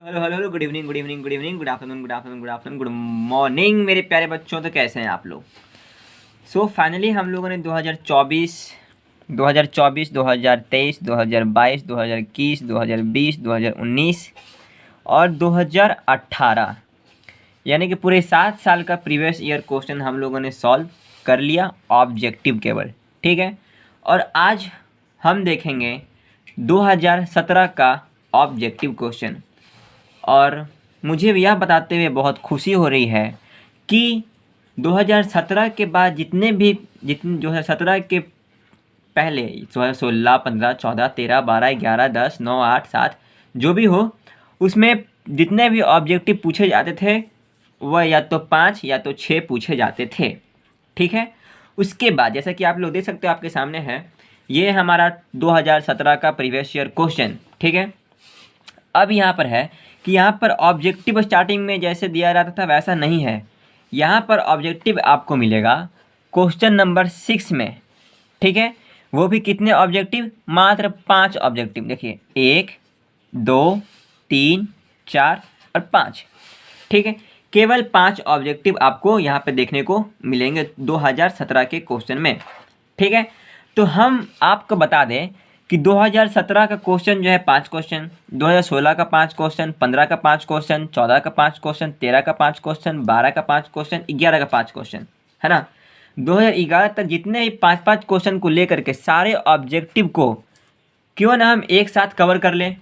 Hello hello hello, good evening good evening good evening, good afternoon good afternoon good afternoon, good morning मेरे प्यारे बच्चों। तो कैसे हैं आप लोग? फाइनली हम लोगों ने 2024, 2023, 2022, 2021, 2020, 2019 और 2018 यानी कि पूरे 7 साल का प्रीवियस ईयर क्वेश्चन हम लोगों ने सॉल्व कर लिया, ऑब्जेक्टिव केवल। ठीक है। और आज हम देखेंगे 2017 का ऑब्जेक्टिव क्वेश्चन। और मुझे यह बताते हुए बहुत खुशी हो रही है कि 2017 के बाद जितने 2017 के पहले 2016, 15, 14, 13, 12, 11, 10, 9, 8, 7 जो भी हो, उसमें जितने भी ऑब्जेक्टिव पूछे जाते थे वह या तो 5 या तो 6 पूछे जाते थे। ठीक है। उसके बाद जैसा कि आप लोग देख सकते हो, आपके सामने है ये हमारा 2017 का प्रीवियस ईयर क्वेश्चन। ठीक है। अब यहाँ पर है कि यहाँ पर ऑब्जेक्टिव स्टार्टिंग में जैसे दिया रहता था वैसा नहीं है। यहाँ पर ऑब्जेक्टिव आपको मिलेगा क्वेश्चन नंबर 6 में। ठीक है। वो भी कितने ऑब्जेक्टिव? मात्र 5 ऑब्जेक्टिव। देखिए 1, 2, 3, 4 और 5। ठीक है। केवल 5 ऑब्जेक्टिव आपको यहाँ पे देखने को मिलेंगे 2017 के क्वेश्चन में। ठीक है। तो हम आपको बता दें कि 2017 का क्वेश्चन जो है 5 क्वेश्चन, 2016 का 5 क्वेश्चन, 15 का 5 क्वेश्चन, 14 का 5 क्वेश्चन, 13 का 5 क्वेश्चन, 12 का 5 क्वेश्चन, 11 का 5 क्वेश्चन, है ना। 2011 तक जितने भी 5-5 क्वेश्चन को लेकर के सारे ऑब्जेक्टिव को क्यों ना हम एक साथ कवर कर लें,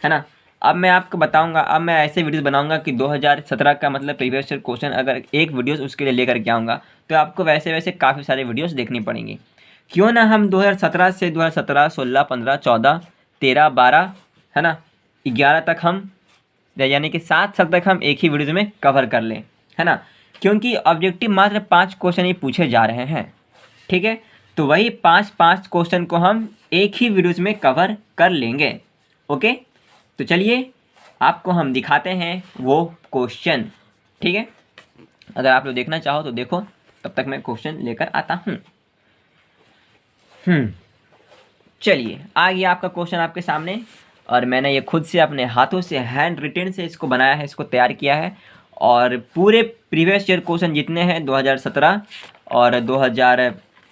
है ना। अब मैं आपको बताऊंगा, अब मैं ऐसे वीडियोस बनाऊंगा कि 2017 का मतलब प्रीवियस ईयर क्वेश्चन अगर एक वीडियोस उसके लिए लेकर के आऊँगा तो आपको वैसे वैसे काफ़ी सारे वीडियोस देखनी पड़ेंगी। क्यों ना हम 2017 से 2017, 16, 15, 14, 13, 12, है ना, 11 तक हम यानी कि 7 साल तक हम एक ही वीडियो में कवर कर लें, है ना। क्योंकि ऑब्जेक्टिव मात्र 5 क्वेश्चन ही पूछे जा रहे हैं। ठीक है। तो वही 5-5 क्वेश्चन को हम एक ही वीडियोज में कवर कर लेंगे। ओके। तो चलिए आपको हम दिखाते हैं वो क्वेश्चन। ठीक है। अगर आप लोग देखना चाहो तो देखो, तब तक मैं क्वेश्चन लेकर आता हूँ। चलिए आ गया आपका क्वेश्चन आपके सामने, और मैंने ये खुद से अपने हाथों से हैंड रिटेन से इसको बनाया है, इसको तैयार किया है। और पूरे प्रीवियस ईयर क्वेश्चन जितने हैं 2017 और 2000,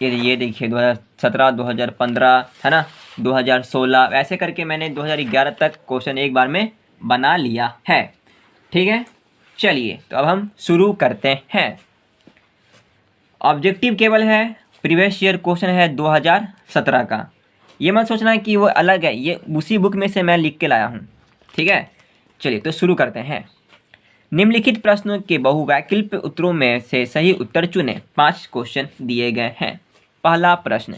ये देखिए 2017, 2015, है ना, 2016, ऐसे करके मैंने 2011 तक क्वेश्चन एक बार में बना लिया है। ठीक है। चलिए तो अब हम शुरू करते हैं। ऑब्जेक्टिव केवल है, प्रीवियस ईयर क्वेश्चन है 2017 का। ये मत सोचना कि वो अलग है, ये उसी बुक में से मैं लिख के लाया हूँ। ठीक है। चलिए तो शुरू करते हैं। निम्नलिखित प्रश्नों के बहुवैकल्पिक उत्तरों में से सही उत्तर चुनें। 5 क्वेश्चन दिए गए हैं। पहला प्रश्न,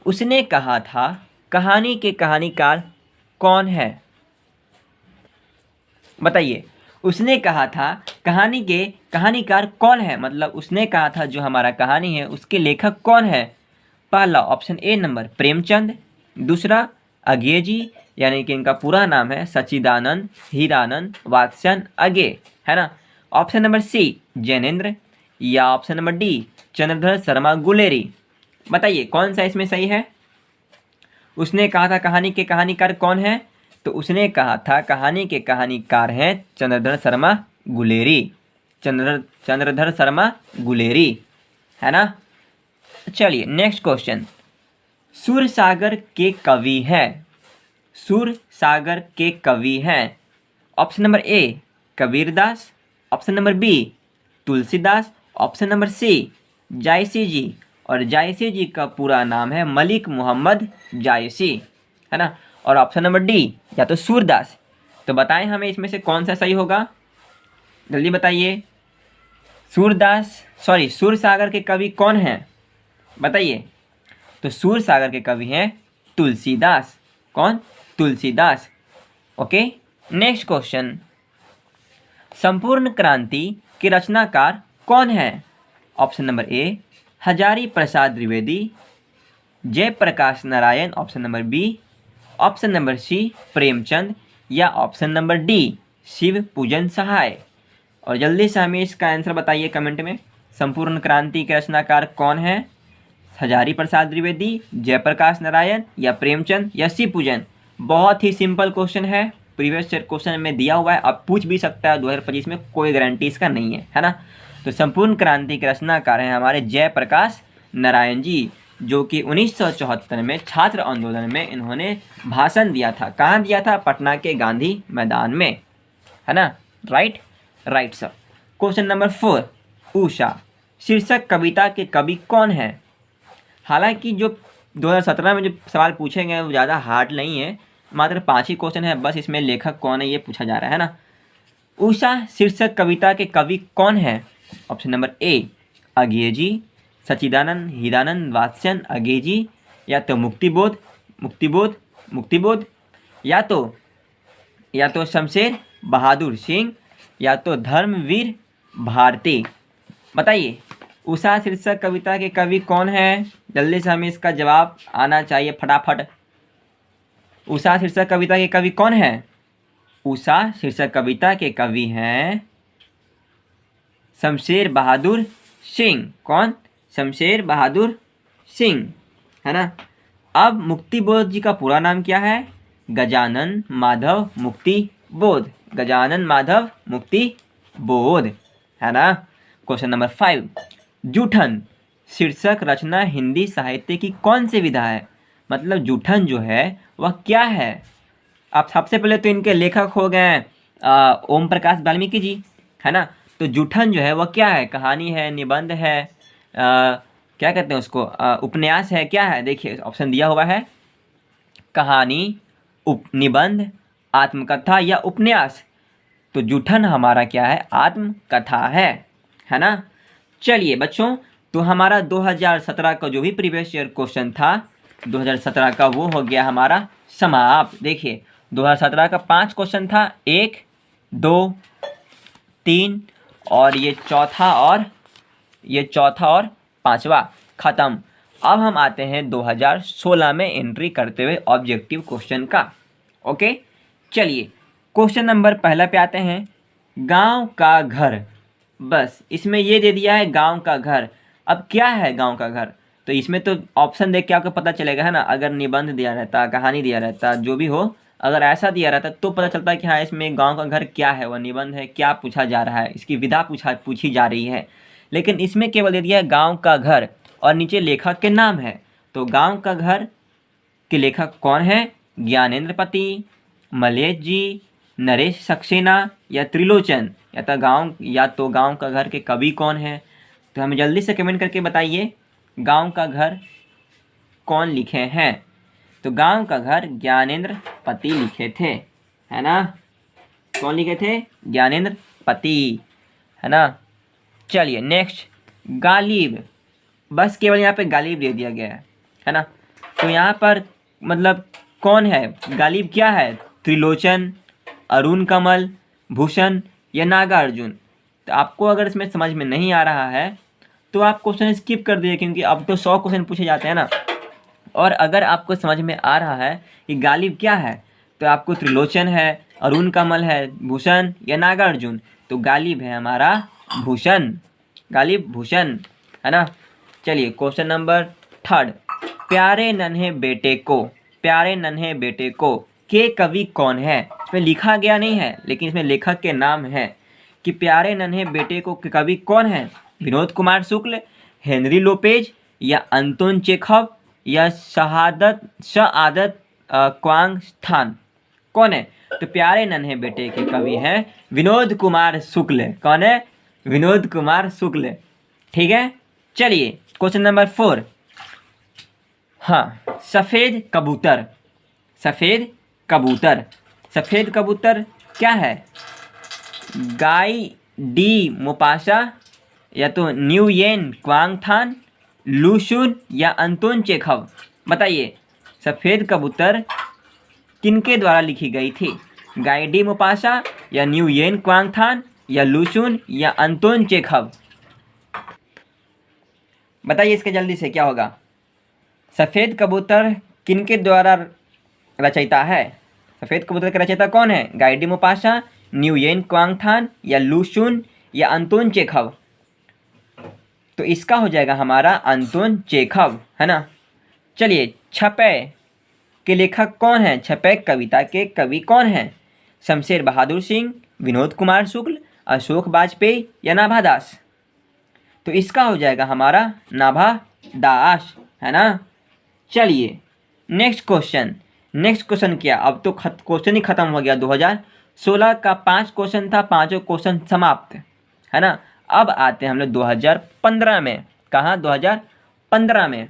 उसने कहा था कहानी के कहानीकार कौन है? बताइए, उसने कहा था कहानी के कहानीकार कौन है, मतलब उसने कहा था जो हमारा कहानी है उसके लेखक कौन है? पहला ऑप्शन ए नंबर प्रेमचंद, दूसरा अज्ञे जी, यानी कि इनका पूरा नाम है सच्चिदानंद हीरानंद वात्स्यन अज्ञे, है ना। ऑप्शन नंबर सी जैनेन्द्र, या option number D Chandradhar Sharma Guleri. बताइए कौन सा इसमें सही है? उसने कहा था कहानी के कहानीकार कौन है, तो उसने कहा था कहानी के कहानीकार हैं चंद्रधर शर्मा गुलेरी। चंद्रधर शर्मा गुलेरी, है ना। चलिए नेक्स्ट क्वेश्चन, सूरसागर के कवि हैं। सूरसागर के कवि हैं। Option number A Kabirdas, option number B Tulsidas, option number C Jayasi ji, और जायसी जी का पूरा नाम है मलिक मोहम्मद जायसी, है ना। और ऑप्शन नंबर डी या तो सूरदास। तो बताएं हमें इसमें से कौन सा सही होगा, जल्दी बताइए। सूरसागर के कवि कौन हैं बताइए। तो सूरसागर के कवि हैं तुलसीदास। कौन? तुलसीदास। ओके। नेक्स्ट क्वेश्चन, संपूर्ण क्रांति के रचनाकार कौन है? Option number A Hazari Prasad Dwivedi, Jayprakash Narayan, option number B, option number C Premchand, या ऑप्शन नंबर डी शिव पूजन सहाय। और जल्दी से हमें इसका आंसर बताइए कमेंट में। संपूर्ण क्रांति के रचनाकार कौन है? हजारी प्रसाद द्विवेदी, जयप्रकाश नारायण, या प्रेमचंद, या शिव पूजन। बहुत ही सिंपल क्वेश्चन है, प्रीवियस ईयर क्वेश्चन में दिया हुआ है, अब पूछ भी सकता है 2025 में, कोई गारंटी इसका नहीं है ना। तो संपूर्ण क्रांति के रचनाकार हैं हमारे जयप्रकाश नारायण जी, जो कि 1974 में छात्र आंदोलन में इन्होंने भाषण दिया था। कहाँ दिया था? पटना के गांधी मैदान में, है ना। Right sir. Question number 4, Usha शीर्षक कविता के कवि कौन है? हालांकि जो 2017 में जो सवाल पूछे गए वो ज़्यादा हार्ड नहीं है, मात्र 5 ही क्वेश्चन है, बस इसमें लेखक कौन है ये पूछा जा रहा है ना। उषा शीर्षक कविता के कवि कौन है? ऑप्शन नंबर ए अज्ञेय जी, सच्चिदानंद हिरानंद वात्स्यन अज्ञेय जी, या तो मुक्तिबोध, या तो शमशेर बहादुर सिंह, या तो धर्मवीर भारती। बताइए उषा शीर्षक कविता के कवि कौन है? जल्दी से हमें इसका जवाब आना चाहिए फटाफट। उषा शीर्षक कविता के कवि कौन है? उषा शीर्षक कविता के कवि हैं शमशेर बहादुर सिंह। कौन? शमशेर बहादुर सिंह, है ना। अब मुक्तिबोध जी का पूरा नाम क्या है? गजानन माधव मुक्तिबोध, गजानन माधव मुक्तिबोध, है ना। क्वेश्चन नंबर 5, जूठन शीर्षक रचना हिंदी साहित्य की कौन सी विधा है? मतलब जूठन जो है वह क्या है? अब सबसे पहले तो इनके लेखक हो गए ओम प्रकाश वाल्मीकि जी, है ना। तो जूठन जो है वह क्या है? कहानी है, निबंध है, क्या कहते हैं उसको, उपन्यास है, क्या है? देखिए ऑप्शन दिया हुआ है, कहानी, निबंध, आत्मकथा या उपन्यास। तो जूठन हमारा क्या है? आत्मकथा है ना। चलिए बच्चों, तो हमारा 2017 का जो भी प्रीवियस ईयर क्वेश्चन था 2017 का, वो हो गया हमारा समाप्त। देखिए 2017 का 5 क्वेश्चन था, 1, 2, 3 और ये चौथा और 5वां ख़त्म। अब हम आते हैं 2016 में एंट्री करते हुए ऑब्जेक्टिव क्वेश्चन का। ओके, चलिए क्वेश्चन नंबर पहला पे आते हैं। गांव का घर, बस इसमें ये दे दिया है गांव का घर। अब क्या है गांव का घर? तो इसमें तो ऑप्शन देख के आपको पता चलेगा, है ना। अगर निबंध दिया रहता, कहानी दिया रहता, जो भी हो, अगर ऐसा दिया रहता तो पता चलता है कि हाँ इसमें गांव का घर क्या है, वह निबंध है, क्या पूछा जा रहा है, इसकी विधा पूछी जा रही है। लेकिन इसमें केवल दे दिया है गाँव का घर और नीचे लेखक के नाम है। तो गाँव का घर के लेखक कौन है? ज्ञानेंद्र पति, मलेश जी, नरेश सक्सेना या त्रिलोचन, या तो गांव का घर के कवि कौन है? तो हमें जल्दी से कमेंट करके बताइए गांव का घर कौन लिखे हैं। तो गांव का घर ज्ञानेंद्र पति लिखे थे, है ना। कौन लिखे थे? ज्ञानेंद्र पति, है ना। चलिए नेक्स्ट, गालिब, बस केवल यहाँ पे गालिब दे दिया गया है ना। तो यहाँ पर मतलब कौन है गालिब? क्या है? त्रिलोचन, अरुण कमल, भूषण या नागार्जुन। तो आपको अगर इसमें समझ में नहीं आ रहा है तो आप क्वेश्चन स्किप कर दीजिए, क्योंकि अब तो 100 क्वेश्चन पूछे जाते हैं ना। और अगर आपको समझ में आ रहा है कि गालिब क्या है, तो आपको त्रिलोचन है, अरुण कमल है, भूषण या नागार्जुन, तो गालिब है हमारा भूषण, गालिब भूषण, है ना। चलिए क्वेश्चन नंबर 3, प्यारे नन्हे बेटे को के कवि कौन है? इसमें लिखा गया नहीं है, लेकिन इसमें लेखक के नाम है कि प्यारे नन्हे बेटे को के कवि कौन है? विनोद कुमार शुक्ल, हेनरी लोपेज या अंतोन चेखव या शहादत क्वांगस्थान। कौन है? तो प्यारे नन्हे बेटे के कवि हैं विनोद कुमार शुक्ल। कौन है? विनोद कुमार शुक्ल, ठीक है। चलिए क्वेश्चन नंबर 4, हाँ, सफ़ेद कबूतर क्या है? गाई डी मोपासा या तो न्यूयेन क्वांगथान, लूशुन या अंतोन चेखव। बताइए सफ़ेद कबूतर किनके द्वारा लिखी गई थी? गाई डी मोपासा या न्यूयेन क्वांगथान या लूशुन या अंतोन चेखव। बताइए इसके जल्दी से क्या होगा। सफ़ेद कबूतर किनके द्वारा रचयिता है? सफ़ेद कबूतर का रचयिता कौन है? गाई डी मोपासा, न्यूयेन क्वांगथान या लूशुन या अंतोन चेखव। तो इसका हो जाएगा हमारा अंतोन चेखव, है ना। चलिए छपै के लेखक कौन है? छपै कविता के कवि कौन हैं? शमशेर बहादुर सिंह, विनोद कुमार शुक्ल, अशोक वाजपेयी या नाभा दास? तो इसका हो जाएगा हमारा नाभा दास, है ना। चलिए नेक्स्ट क्वेश्चन क्या, अब तो क्वेश्चन ही खत्म हो गया। 2016 का 5 क्वेश्चन था, 5 क्वेश्चन समाप्त, है ना। अब आते हैं हम लोग 2015 में। कहाँ? 2015 में।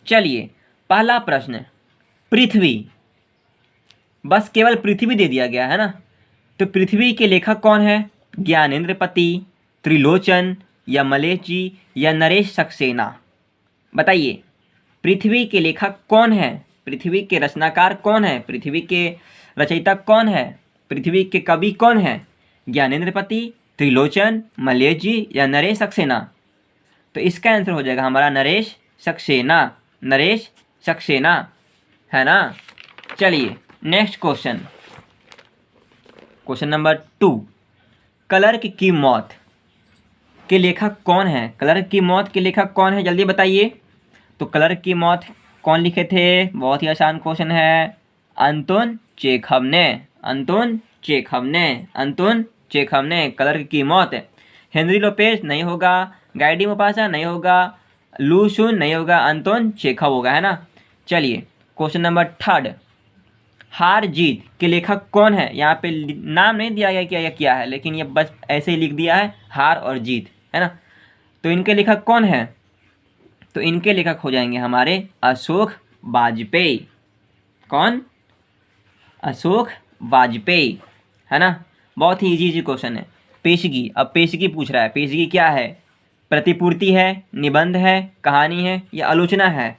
चलिए पहला प्रश्न, पृथ्वी, बस केवल पृथ्वी दे दिया गया है ना। तो पृथ्वी के लेखक कौन है? ज्ञानेंद्रपति, त्रिलोचन या मलेश जी या नरेश सक्सेना? बताइए पृथ्वी के लेखक कौन है, पृथ्वी के रचनाकार कौन है, पृथ्वी के रचयिता कौन है, पृथ्वी के कवि कौन है? ज्ञानेंद्रपति, त्रिलोचन, मलेश जी या नरेश सक्सेना? तो इसका आंसर हो जाएगा हमारा नरेश सक्सेना, नरेश सक्सेना, है ना। चलिए नेक्स्ट क्वेश्चन नंबर 2, क्लर्क की मौत के लेखक कौन है? क्लर्क की मौत के लेखक कौन है, जल्दी बताइए। तो क्लर्क की मौत कौन लिखे थे? बहुत ही आसान क्वेश्चन है, अंतोन चेखव ने, अंतोन चेखव ने, अंतोन चेखव ने क्लर्क की मौत। हेनरी लोपेज नहीं होगा, गाइडी मोपासा नहीं होगा, लू शुन नहीं होगा, अंतोन चेखव होगा, है ना। चलिए क्वेश्चन नंबर 3, हार जीत के लेखक कौन है? यहाँ पे नाम नहीं दिया गया क्या है, लेकिन ये बस ऐसे ही लिख दिया है, हार और जीत, है ना। तो इनके लेखक कौन है? तो इनके लेखक हो जाएंगे हमारे अशोक वाजपेयी। कौन? अशोक वाजपेयी, है ना। बहुत ही इजी क्वेश्चन है। पेशगी, अब पेशगी पूछ रहा है, पेशगी क्या है? प्रतिपूर्ति है, निबंध है, कहानी है या आलोचना है?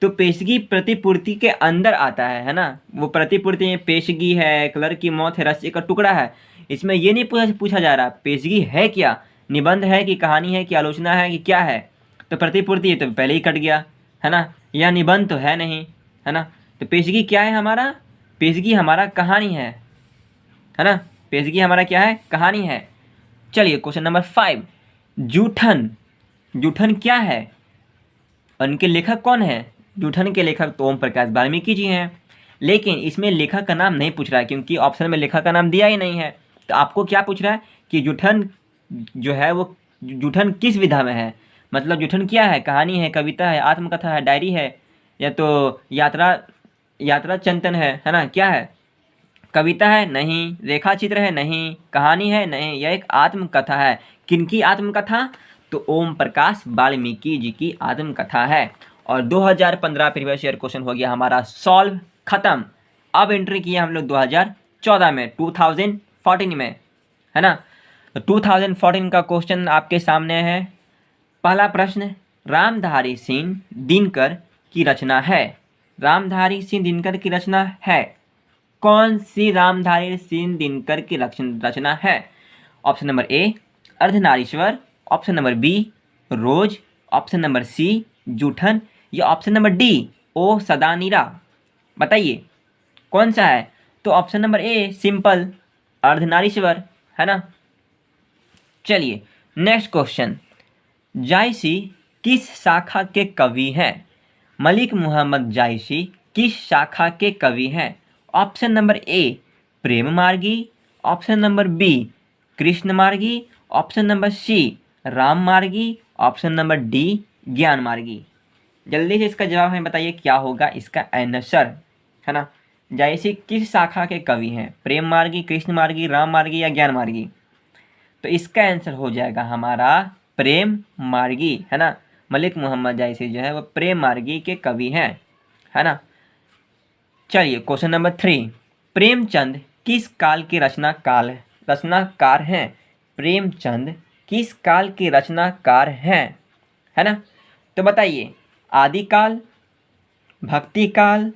तो पेशगी प्रतिपूर्ति के अंदर आता है ना। वो प्रतिपूर्ति में पेशगी है, क्लर्क की मौत है, रस्सी का टुकड़ा है। इसमें ये नहीं पूछा जा रहा पेशगी है क्या, निबंध है कि कहानी है कि आलोचना है कि क्या है। तो प्रतिपूर्ति तो पहले ही कट गया, है ना, या निबंध तो है नहीं, है ना। तो पेशगी क्या है हमारा? पेशगी हमारा कहानी है ना। पेशगी हमारा क्या है? कहानी है। चलिए क्वेश्चन नंबर 5, जूठन, जूठन क्या है? उनके लेखक कौन है? जूठन के लेखक तो ओम प्रकाश वाल्मीकि जी हैं, लेकिन इसमें लेखक का नाम नहीं पूछ रहा है क्योंकि ऑप्शन में लेखक का नाम दिया ही नहीं है। तो आपको क्या पूछ रहा है कि जूठन जो है वो जूठन किस विधा में है, मतलब जूठन क्या है? कहानी है, कविता है, आत्मकथा है, डायरी है या तो यात्रा चिंतन है ना, क्या है? कविता है? नहीं। रेखा चित्र है? नहीं। कहानी है? नहीं। यह एक आत्मकथा है। किनकी आत्मकथा? तो ओम प्रकाश वाल्मीकि जी की आत्मकथा है। और 2015 प्रीवियस ईयर क्वेश्चन हो गया हमारा सॉल्व, खत्म। अब एंट्री किया हम लोग 2014 में, 2014 में, है ना। तो 2014 का क्वेश्चन आपके सामने है। पहला प्रश्न, रामधारी सिंह दिनकर की रचना है। रामधारी सिंह दिनकर की रचना है। कौन सी रामधारी सिंह दिनकर की रचना है? Option number A Ardhnarishwar, option number B Roz, option number C Joothan या option number D O Sadanira? बताइए कौन सा है? तो option number A simple Ardhnarishwar, है ना। चलिए नेक्स्ट क्वेश्चन, जायसी किस शाखा के कवि हैं? मलिक मोहम्मद जायसी किस शाखा के कवि हैं? ऑप्शन नंबर ए प्रेम मार्गी, ऑप्शन नंबर बी कृष्ण मार्गी, ऑप्शन नंबर सी राम मार्गी, ऑप्शन नंबर डी ज्ञान मार्गी? जल्दी से इसका जवाब हमें बताइए क्या होगा इसका आंसर, है ना। जायसी किस शाखा के कवि हैं? प्रेम मार्गी, कृष्ण मार्गी, राम मार्गी या ज्ञान मार्गी? तो इसका आंसर हो जाएगा हमारा प्रेम मार्गी, है ना। मलिक मोहम्मद जायसी जो है वो प्रेम मार्गी के कवि हैं, है ना। चलिए क्वेश्चन नंबर 3, प्रेमचंद किस काल के रचनाकार हैं? प्रेमचंद किस काल के रचनाकार हैं, है ना। तो बताइए आदिकाल, भक्ति काल,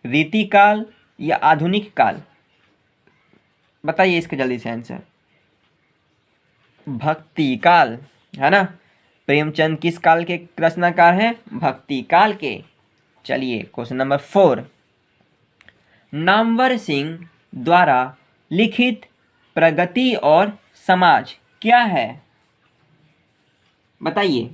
रीति काल या आधुनिक काल? बताइए इसका जल्दी से आंसर। भक्ति काल, है ना। प्रेमचंद किस काल के रचनाकार हैं? भक्ति काल के। चलिए क्वेश्चन नंबर 4, नामवर सिंह द्वारा लिखित प्रगति और समाज क्या है? बताइए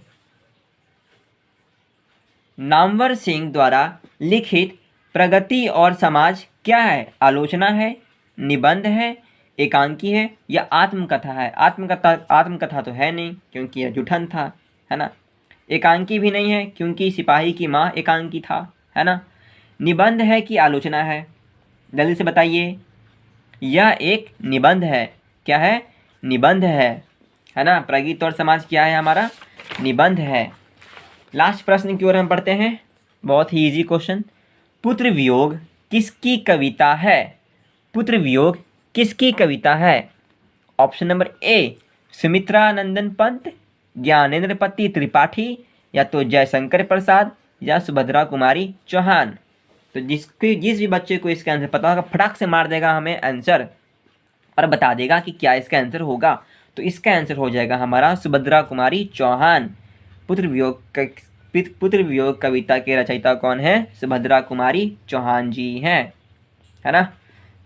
नामवर सिंह द्वारा लिखित प्रगति और समाज क्या है? आलोचना है, निबंध है, एकांकी है या आत्मकथा है? आत्मकथा तो है नहीं क्योंकि यह जुठन था, है ना। एकांकी भी नहीं है क्योंकि सिपाही की माँ एकांकी था, है ना। निबंध है कि आलोचना है? जल्दी से बताइए। यह एक निबंध है। क्या है? निबंध है ना। प्रगीत और समाज क्या है हमारा? निबंध है। लास्ट प्रश्न की ओर हम पढ़ते हैं, बहुत ही इजी क्वेश्चन। पुत्र वियोग किसकी कविता है? पुत्र वियोग किसकी कविता है? ऑप्शन नंबर ए सुमित्रा नंदन पंत, ज्ञानेंद्र पति त्रिपाठी, या तो जयशंकर प्रसाद या सुभद्रा कुमारी चौहान। तो जिस भी बच्चे को इसका आंसर पता होगा फटाक से मार देगा हमें आंसर और बता देगा कि क्या इसका आंसर होगा। तो इसका आंसर हो जाएगा हमारा सुभद्रा कुमारी चौहान। पुत्र वियोग कविता के रचयिता कौन है? सुभद्रा कुमारी चौहान जी हैं, है ना।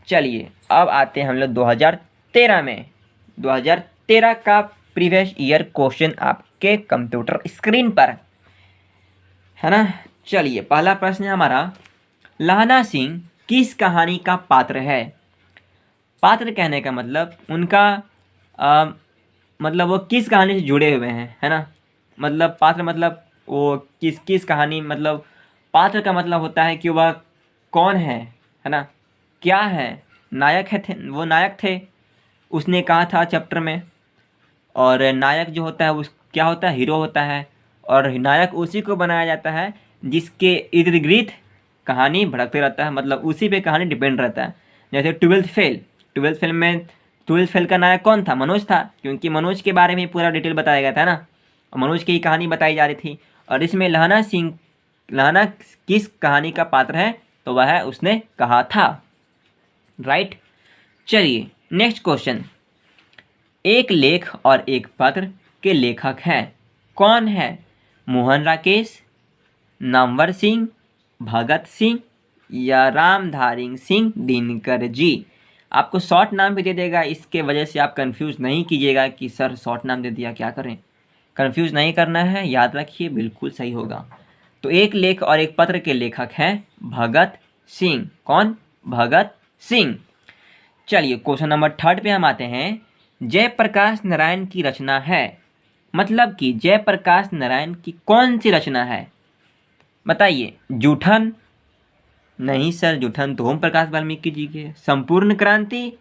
चलिए अब आते हैं हम लोग 2013 में। 2013 का प्रीवियस ईयर क्वेश्चन आपके कंप्यूटर स्क्रीन पर, है ना। चलिए पहला प्रश्न है हमारा, लहना सिंह किस कहानी का पात्र है? पात्र कहने का मतलब उनका मतलब वो किस कहानी से जुड़े हुए हैं, है ना। मतलब पात्र मतलब वो किस कहानी, मतलब पात्र का मतलब होता है कि वह कौन है ना, क्या है। नायक थे, वो नायक थे, उसने कहा था चैप्टर में। और नायक जो होता है उस क्या होता है? हीरो होता है। और नायक उसी को बनाया जाता है जिसके इर्द गिर्द कहानी भड़कते रहता है, मतलब उसी पे कहानी डिपेंड रहता है। जैसे ट्वेल्थ फेल का नायक कौन था? मनोज था, क्योंकि मनोज के बारे में पूरा डिटेल बताया गया था ना, और मनोज की ही कहानी बताई जा रही थी। और इसमें लहना किस कहानी का पात्र है? तो वह है उसने कहा था, राइट। चलिए नेक्स्ट क्वेश्चन, एक लेख और एक पत्र के लेखक हैं, कौन है? मोहन राकेश, नामवर सिंह, भगत सिंह या रामधारी सिंह दिनकर जी। आपको शॉर्ट नाम भी दे देगा, इसके वजह से आप कंफ्यूज नहीं कीजिएगा कि सर शॉर्ट नाम दे दिया क्या करें। कंफ्यूज नहीं करना है, याद रखिए बिल्कुल सही होगा। तो एक लेख और एक पत्र के लेखक हैं भगत सिंह। कौन? भगत सिंह। चलिए क्वेश्चन नंबर 3 पे हम आते हैं। जयप्रकाश नारायण की रचना है, मतलब कि जयप्रकाश नारायण की कौन सी रचना है? बताइए। जूठन? नहीं सर, जूठन तो ओम प्रकाश वाल्मीकि जी के। संपूर्ण क्रांति?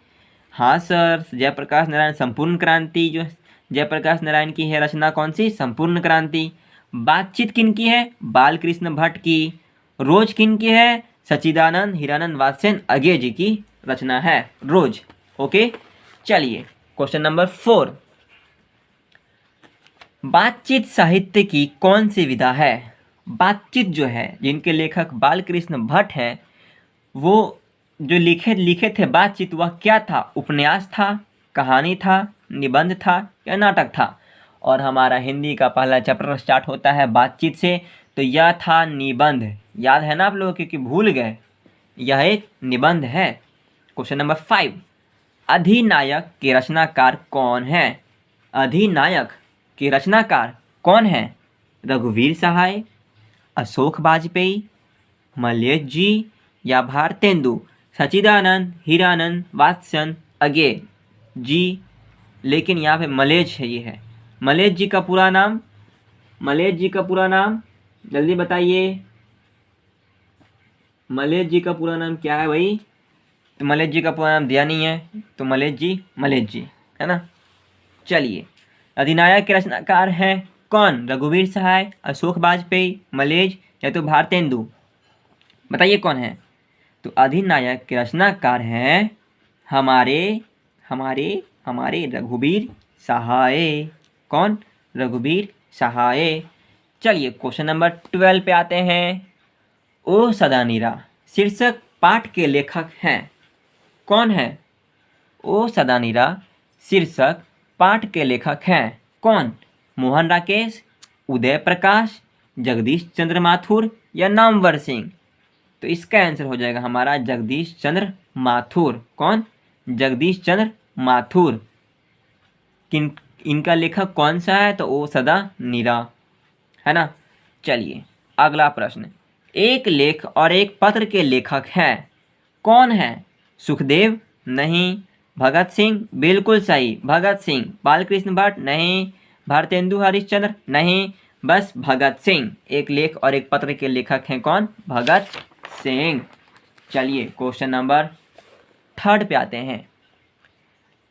हाँ सर, जयप्रकाश नारायण संपूर्ण क्रांति जो जयप्रकाश नारायण की है रचना, कौन सी? संपूर्ण क्रांति। बातचीत किन की है? बालकृष्ण भट्ट की। रोज किन की है? सच्चिदानंद हीरानंद वात्स्यन अज्ञे जी की रचना है, रोज। ओके। चलिए क्वेश्चन नंबर 4, बातचीत साहित्य की कौन सी विधा है? बातचीत जो है, जिनके लेखक बालकृष्ण भट्ट है, वो जो लिखे थे बातचीत, वह क्या था? उपन्यास था, कहानी था, निबंध था या नाटक था? और हमारा हिंदी का पहला चैप्टर स्टार्ट होता है बातचीत से, तो यह था निबंध। याद है ना आप लोगों, क्योंकि भूल गए, यह एक निबंध है। क्वेश्चन नंबर 5, अधिनायक के रचनाकार कौन है? अधिनायक के रचनाकार कौन है? रघुवीर सहाय, अशोक वाजपेयी, मलयज जी या भारतेंदु? सच्चिदानंद हीरानंद वात्स्यन अज्ञे जी। लेकिन यहाँ पे मलयज है, ये है मलयज जी का पूरा नाम। मलयज जी का पूरा नाम जल्दी बताइए। मलयज जी का पूरा नाम क्या है भाई? तो मलयज जी का पूरा नाम दिया नहीं है, तो मलयज जी है ना। चलिए, अधिनायक के रचनाकार हैं कौन? रघुवीर सहाय, अशोक वाजपेयी, मलयज या तो भारतेंदु? बताइए कौन है? तो अधिनायक के रचनाकार हैं हमारे हमारे हमारे रघुवीर सहाय। कौन? रघुवीर सहाय। चलिए क्वेश्चन नंबर 12 पे आते हैं। ओ सदा नीरा शीर्षक पाठ के लेखक हैं, कौन है? ओ सदा नीरा शीर्षक पाठ के लेखक हैं, कौन? मोहन राकेश, उदय प्रकाश, जगदीश चंद्र माथुर या नामवर सिंह? तो इसका आंसर हो जाएगा हमारा जगदीश चंद्र माथुर। कौन? जगदीश चंद्र माथुर। इनका लेखक कौन सा है? तो ओ सदा नीरा, है ना। चलिए अगला प्रश्न, एक लेख और एक पत्र के लेखक हैं, कौन है? सुखदेव, नहीं। भगत सिंह बिल्कुल सही, भगत सिंह। बालकृष्ण भट्ट नहीं। भारतेंदु हरिश्चंद्र नहीं। बस भगत सिंह, एक लेख और एक पत्र के लेखक हैं कौन? भगत सिंह। चलिए क्वेश्चन नंबर 3 पे आते हैं।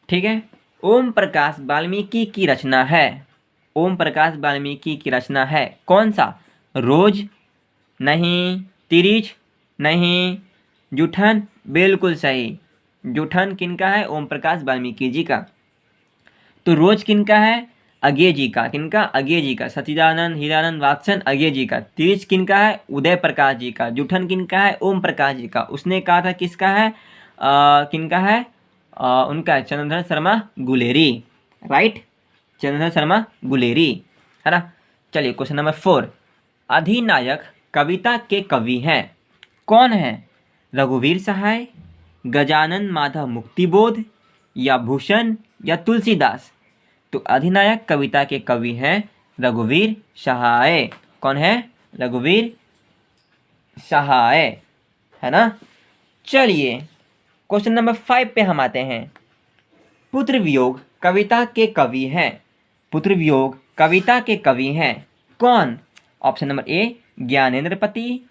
ठीक है, ओम प्रकाश वाल्मीकि की रचना है। ओम प्रकाश वाल्मीकि की रचना है कौन सा? रोज नहीं। तिरिच नहीं। जूठन बिल्कुल सही। जूठन किनका है? ओम प्रकाश वाल्मीकि जी का। तो रोज किनका है? अज्ञे जी का। किनका? अज्ञे जी का। सच्चिदानंद हीरानंद वात्सन अज्ञे जी का। तिरिच किनका है? उदय प्रकाश जी का। जूठन किनका है? ओम प्रकाश जी का। उसने कहा था किसका है? किनका है? उनका है चंद्रधर शर्मा गुलेरी। राइट, चंद्रधर शर्मा गुलेरी, है ना। चलिए क्वेश्चन नंबर 4। अधिनायक कविता के कवि हैं कौन है? रघुवीर सहाय, गजानन माधव मुक्तिबोध, या भूषण, या तुलसीदास। तो अधिनायक कविता के कवि हैं रघुवीर सहाय। कौन है? रघुवीर सहाय, है ना। चलिए क्वेश्चन नंबर 5 पे हम आते हैं। पुत्र वियोग कविता के कवि हैं। पुत्र वियोग कविता के कवि हैं कौन? ऑप्शन नंबर ए ज्ञानेंद्र पति,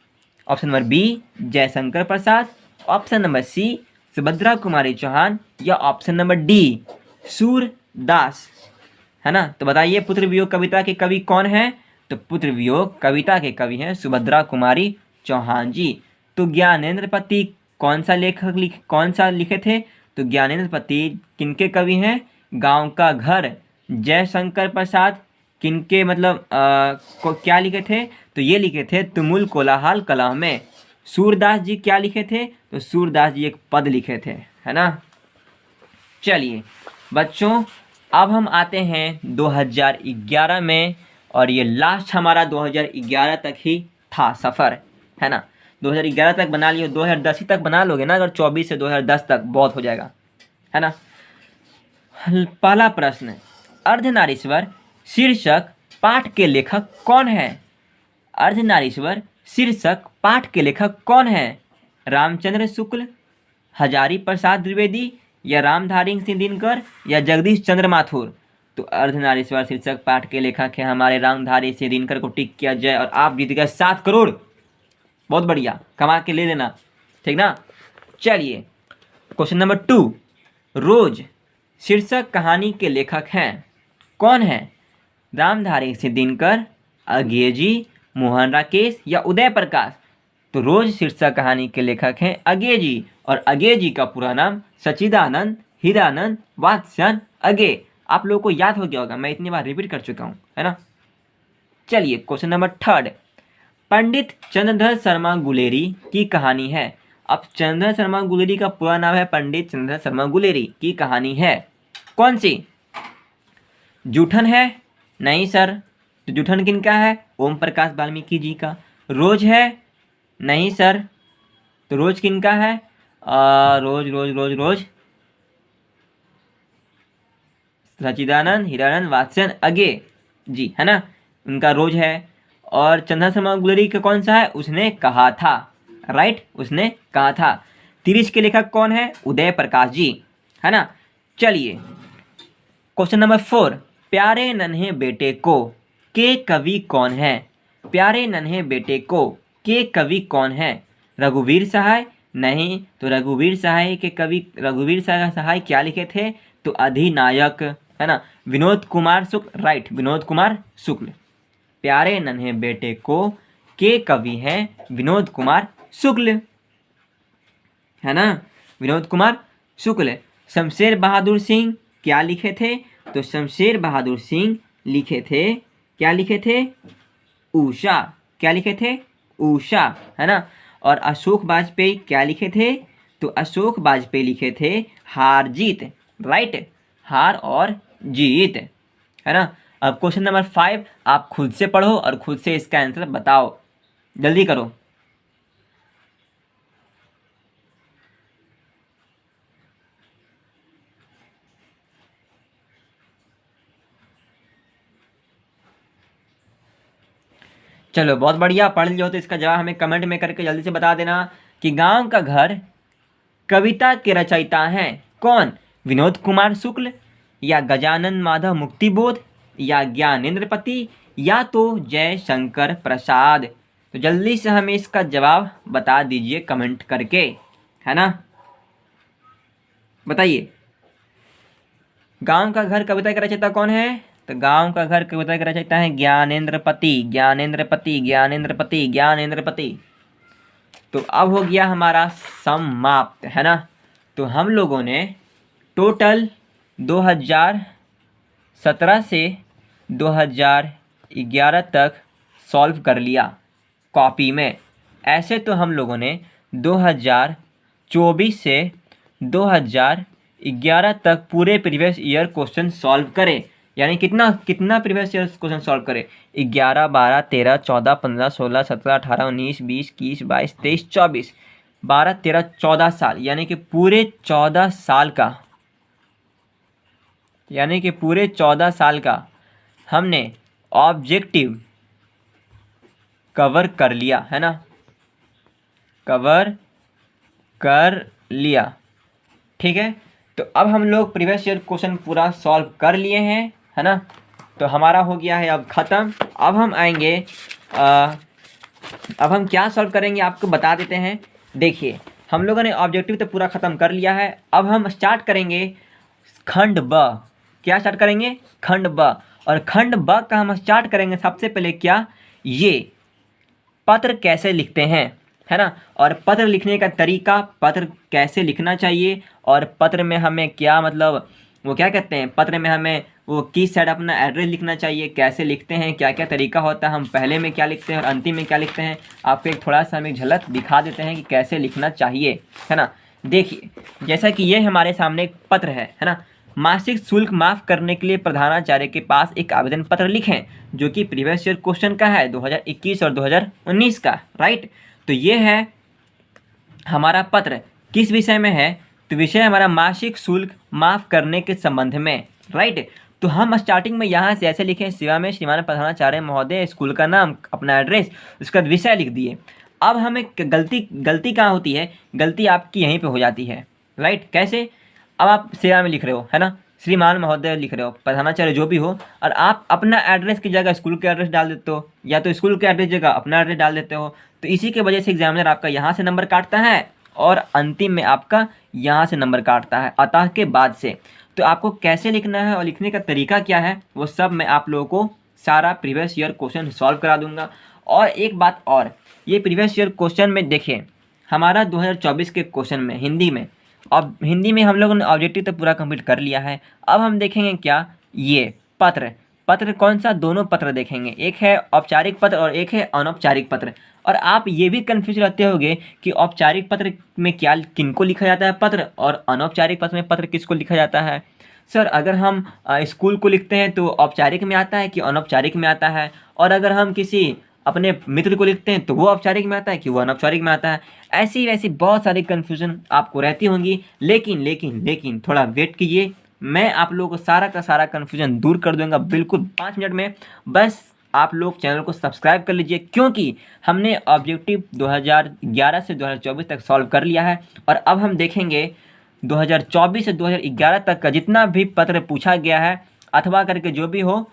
option number B Jaishankar Prasad, option number सी सुभद्रा कुमारी चौहान, या ऑप्शन नंबर डी सूरदास, है ना। तो बताइए पुत्र वियोग कविता के कवि कौन है? तो पुत्र वियोग कविता के कवि हैं सुभद्रा कुमारी चौहान जी। तो ज्ञानेंद्र पति कौन सा लेखक कौन सा लिखे थे? तो ज्ञानेंद्र पति किनके कवि हैं? गांव का घर। जयशंकर प्रसाद किनके मतलब क्या लिखे थे? तो ये लिखे थे तुमुल कोलाहल कलह में। सूरदास जी क्या लिखे थे? तो सूरदास जी एक पद लिखे थे, है ना। चलिए बच्चों, अब हम आते हैं 2011 में, और ये लास्ट हमारा 2011 तक ही था सफ़र, है ना। 2011 तक बना लियो, 2010 ही तक बना लोगे ना, अगर 24 से 2010 तक बहुत हो जाएगा, है ना। पहला प्रश्न, अर्धनारीश्वर शीर्षक पाठ के लेखक कौन है? अर्धनारीश्वर शीर्षक पाठ के लेखक कौन है? रामचंद्र शुक्ल, हजारी प्रसाद द्विवेदी, या रामधारी सिंह दिनकर, या जगदीश चंद्र माथुर। तो अर्धनारीश्वर शीर्षक पाठ के लेखक है हमारे रामधारी सिंह दिनकर को टिक किया जाए, और आप जीत गए 7 करोड़। बहुत बढ़िया, कमा के ले लेना, ठीक ना। चलिए क्वेश्चन नंबर 2, रोज शीर्षक कहानी के लेखक हैं कौन है? रामधारी सिंह दिनकर, अज्ञे जी, मोहन राकेश, या उदय प्रकाश। तो रोज शीर्षक कहानी के लेखक हैं अज्ञे जी, और अज्ञे जी का पूरा नाम सच्चिदानंद हीरानंद वात्स्यन अज्ञे। आप लोगों को याद हो गया होगा, मैं इतनी बार रिपीट कर चुका हूँ, है ना। चलिए क्वेश्चन नंबर 3, पंडित चंद्रधर शर्मा गुलेरी की कहानी है। अब चंद्रधर शर्मा गुलेरी का पूरा नाम है पंडित चंद्रधर शर्मा गुलेरी की कहानी है कौन सी? जूठन है? नहीं सर। तो जूठन किनका है? ओम प्रकाश वाल्मीकि जी का। रोज है? नहीं सर। तो रोज किनका है? रोज रोज रोज रोज सच्चिदानंद हीरानंद वात्स्यन अज्ञे जी, है ना, उनका रोज है। और चंद्रधर शर्मा गुलेरी का कौन सा है? उसने कहा था, राइट, उसने कहा था। तिरिश के लेखक कौन है? उदय प्रकाश जी, है ना। चलिए क्वेश्चन नंबर 4, प्यारे नन्हे बेटे को के कवि कौन है? प्यारे नन्हे बेटे को के कवि कौन है? रघुवीर सहाय? नहीं। तो रघुवीर सहाय के कवि, रघुवीर सहाय क्या लिखे थे? तो अधिनायक, है ना। विनोद कुमार शुक्ल, राइट, विनोद कुमार शुक्ल। प्यारे नन्हे बेटे को के कवि हैं विनोद कुमार शुक्ल, है ना, विनोद कुमार शुक्ल। शमशेर बहादुर सिंह क्या लिखे थे? तो शमशेर बहादुर सिंह लिखे थे, क्या लिखे थे? उषा। क्या लिखे थे? उषा, है ना। और अशोक वाजपेयी क्या लिखे थे? तो अशोक वाजपेयी लिखे थे हार जीत, राइट, हार और जीत, है ना। अब क्वेश्चन नंबर 5 आप खुद से पढ़ो और खुद से इसका आंसर बताओ, जल्दी करो। चलो बहुत बढ़िया, पढ़ लियो तो इसका जवाब हमें कमेंट में करके जल्दी से बता देना कि गांव का घर कविता के रचयिता हैं कौन? विनोद कुमार शुक्ल, या गजानन माधव मुक्तिबोध, या ज्ञानेन्द्रपति, या तो जयशंकर प्रसाद। तो जल्दी से हमें इसका जवाब बता दीजिए कमेंट करके, है ना। बताइए, गांव का घर कविता का रचयिता कौन है? तो गांव का घर कविता का रचयिता है ज्ञानेन्द्रपति, ज्ञानेन्द्रपति, ज्ञानेन्द्रपति, ज्ञानेन्द्रपति। तो अब हो गया हमारा समाप्त, है ना। तो हम लोगों ने टोटल 2017 से 2011 तक सॉल्व कर लिया कॉपी में। ऐसे तो हम लोगों ने 2024 से 2011 तक पूरे प्रीवियस ईयर क्वेश्चन सॉल्व करे। यानी कितना प्रीवियस ईयर क्वेश्चन सॉल्व करे? 11, 12, 13, 14, 15, 16, 17, 18, 19, 20, 21, 22, 23, 24, 12, 13, 14 साल, यानी कि पूरे 14 साल का हमने ऑब्जेक्टिव कवर कर लिया, है ना, कवर कर लिया। ठीक है, तो अब हम लोग प्रीवियस ईयर क्वेश्चन पूरा सॉल्व कर लिए हैं, है ना। तो हमारा हो गया है अब ख़त्म। अब हम आएंगे अब हम क्या सॉल्व करेंगे आपको बता देते हैं। देखिए, हम लोगों ने ऑब्जेक्टिव तो पूरा ख़त्म कर लिया है। अब हम स्टार्ट करेंगे खंड ब। क्या स्टार्ट करेंगे? खंड ब। और खंड ब का हम स्टार्ट करेंगे सबसे पहले क्या, ये पत्र कैसे लिखते हैं, है ना। और पत्र लिखने का तरीका, पत्र कैसे लिखना चाहिए, और पत्र में हमें क्या मतलब वो क्या कहते हैं, पत्र में हमें वो किस साइड अपना एड्रेस लिखना चाहिए, कैसे लिखते हैं, क्या क्या तरीका होता है, हम पहले में क्या लिखते हैं और अंतिम में क्या लिखते हैं, आपको एक थोड़ा सा हम एक झलक दिखा देते हैं कि कैसे लिखना चाहिए, है ना। देखिए, जैसा कि ये हमारे सामने एक पत्र है ना। मासिक शुल्क माफ़ करने के लिए प्रधानाचार्य के पास एक आवेदन पत्र लिखें, जो कि प्रीवियस ईयर क्वेश्चन का है 2021 और 2019 का, राइट। तो ये है हमारा पत्र, किस विषय में है? तो विषय हमारा मासिक शुल्क माफ़ करने के संबंध में, राइट। तो हम स्टार्टिंग में यहाँ से ऐसे लिखें, सेवा में श्रीमान प्रधानाचार्य महोदय, स्कूल का नाम, अपना एड्रेस, उसका विषय लिख दिए। अब हमें गलती कहाँ होती है? गलती आपकी यहीं पे हो जाती है, राइट। कैसे? अब आप सेवा में लिख रहे हो, है ना, श्रीमान महोदय लिख रहे हो, प्रधानाचार्य जो भी हो, और आप अपना एड्रेस की जगह स्कूल के एड्रेस डाल देते हो, या तो स्कूल के एड्रेस जगह अपना एड्रेस डाल देते हो। तो इसी की वजह से एग्जामिनर आपका यहाँ से नंबर काटता है और अंतिम में आपका यहाँ से नंबर काटता है अतः के बाद से। तो आपको कैसे लिखना है और लिखने का तरीका क्या है, वो सब मैं आप लोगों को सारा प्रीवियस ईयर क्वेश्चन सॉल्व करा दूंगा। और एक बात और, ये प्रीवियस ईयर क्वेश्चन में देखिए, हमारा 2024 के क्वेश्चन में हिंदी में, अब हिंदी में हम लोगों ने ऑब्जेक्टिव तो पूरा कंप्लीट कर लिया है। अब हम देखेंगे क्या, ये पत्र कौन सा, दोनों पत्र देखेंगे, एक है औपचारिक पत्र और एक है अनौपचारिक पत्र। और आप ये भी कन्फ्यूज रहते होंगे कि औपचारिक पत्र में क्या किनको लिखा जाता है पत्र, और अनौपचारिक पत्र में पत्र किसको लिखा जाता है। सर, अगर हम स्कूल को लिखते हैं तो औपचारिक में आता है कि अनौपचारिक में आता है, और अगर हम किसी अपने मित्र को लिखते हैं तो वो औपचारिक में आता है कि वो अनौपचारिक में आता है। ऐसी वैसी बहुत सारी कन्फ्यूजन आपको रहती होंगी, लेकिन थोड़ा वेट कीजिए, मैं आप लोगों को सारा का सारा कन्फ्यूजन दूर कर दूंगा बिल्कुल 5 मिनट में। बस आप लोग चैनल को सब्सक्राइब कर लीजिए, क्योंकि हमने ऑब्जेक्टिव 2011 से 2024 तक सॉल्व कर लिया है। और अब हम देखेंगे 2024 से 2011 तक का जितना भी पत्र पूछा गया है, अथवा करके जो भी हो,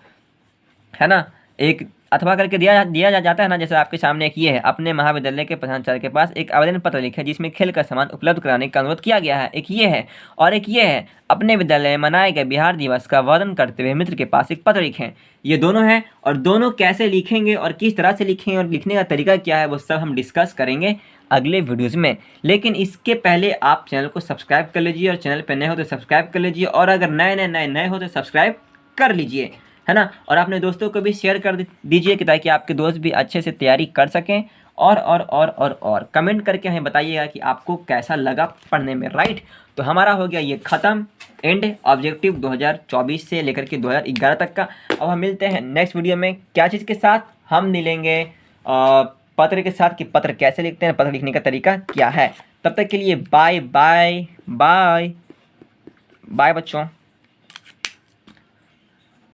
है ना, एक अथवा करके दिया जाता है ना। जैसे आपके सामने एक ये है, अपने महाविद्यालय के प्रधानाचार्य के पास एक आवेदन पत्र लिखें जिसमें खेल का सामान उपलब्ध कराने का अनुरोध किया गया है। एक ये है, और एक ये है, अपने विद्यालय में मनाए गए बिहार दिवस का वर्णन करते हुए मित्र के पास एक पत्र लिखें। ये दोनों हैं, और दोनों कैसे लिखेंगे और किस तरह से लिखेंगे और लिखने का तरीका क्या है, वो सब हम डिस्कस करेंगे अगले वीडियोज़ में। लेकिन इसके पहले आप चैनल को सब्सक्राइब कर लीजिए, और चैनल पर नए हो तो सब्सक्राइब कर लीजिए, और अगर नए हो तो सब्सक्राइब कर लीजिए, है ना। और अपने दोस्तों को भी शेयर कर दीजिए कि ताकि आपके दोस्त भी अच्छे से तैयारी कर सकें। और कमेंट करके हमें बताइएगा कि आपको कैसा लगा पढ़ने में, राइट। तो हमारा हो गया ये ख़त्म, एंड ऑब्जेक्टिव 2024 से लेकर के 2011 तक का। अब हम मिलते हैं नेक्स्ट वीडियो में, क्या चीज़ के साथ? हम मिलेंगे पत्र के साथ, कि पत्र कैसे लिखते हैं, पत्र लिखने का तरीका क्या है। तब तक के लिए बाय बाय बाय बाय बच्चों।